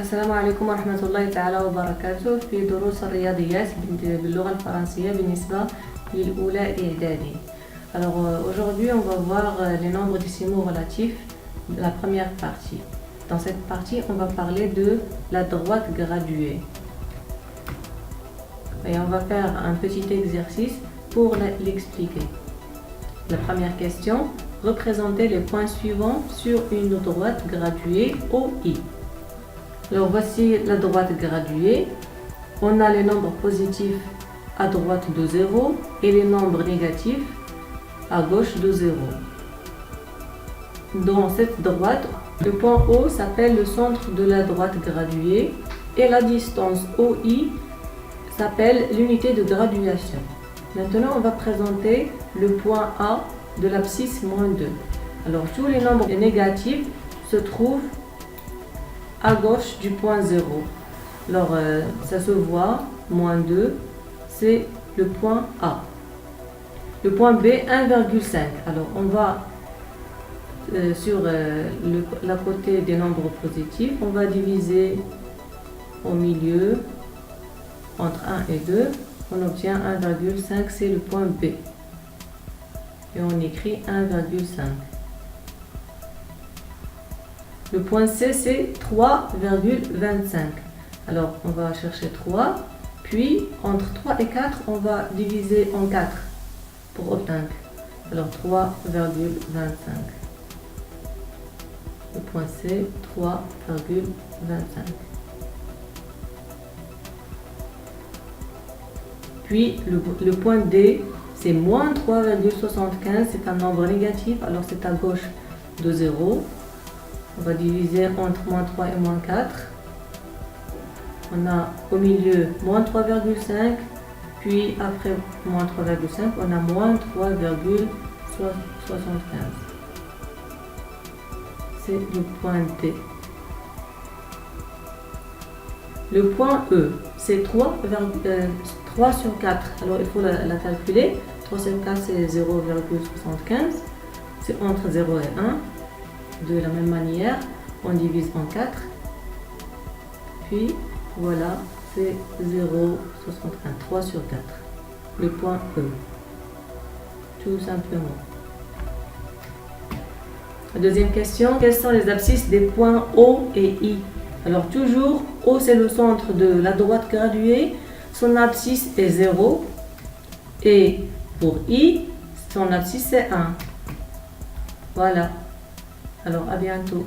السلام عليكم ورحمة الله تعالى وبركاته في دروس الرياضيات باللغة الفرنسية بالنسبة للأولى إعدادي. Alors aujourd'hui on va voir les nombres décimaux relatifs de la première partie. Dans cette partie on va parler de la droite graduée. Et on va faire un petit exercice pour l'expliquer. La première question, représentez les points suivants sur une droite graduée OI. Alors voici la droite graduée. On a les nombres positifs à droite de 0 et les nombres négatifs à gauche de 0. Dans cette droite, le point O s'appelle le centre de la droite graduée et la distance OI s'appelle l'unité de graduation. Maintenant, on va présenter le point A de l'abscisse -2. Alors, tous les nombres négatifs se trouvent à gauche du point 0. Alors, ça se voit, -2, c'est le point A. Le point B, 1,5. Alors, on va sur la côté des nombres positifs, on va diviser au milieu entre 1 et 2. On obtient 1,5, c'est le point B. Et on écrit 1,5. Le point C, c'est 3,25. Alors, on va chercher 3. Puis, entre 3 et 4, on va diviser en 4 pour obtenir. Alors, 3,25. Le point C, 3,25. Puis, le point D, c'est -3,75. C'est un nombre négatif, alors c'est à gauche de 0. On va diviser entre -3 et -4. On a au milieu -3,5. Puis après -3,5, on a -3,75. C'est le point D. Le point E, c'est 3 sur 4. Alors il faut la calculer. 3 sur 4, c'est 0,75. C'est entre 0 et 1. De la même manière, on divise en 4. Puis voilà, c'est 0,61. 3 sur 4. Le point E. Tout simplement. La deuxième question, quelles sont les abscisses des points O et I? Alors toujours, O c'est le centre de la droite graduée, son abscisse est 0. Et pour I, son abscisse est 1. Voilà. Alors à bientôt.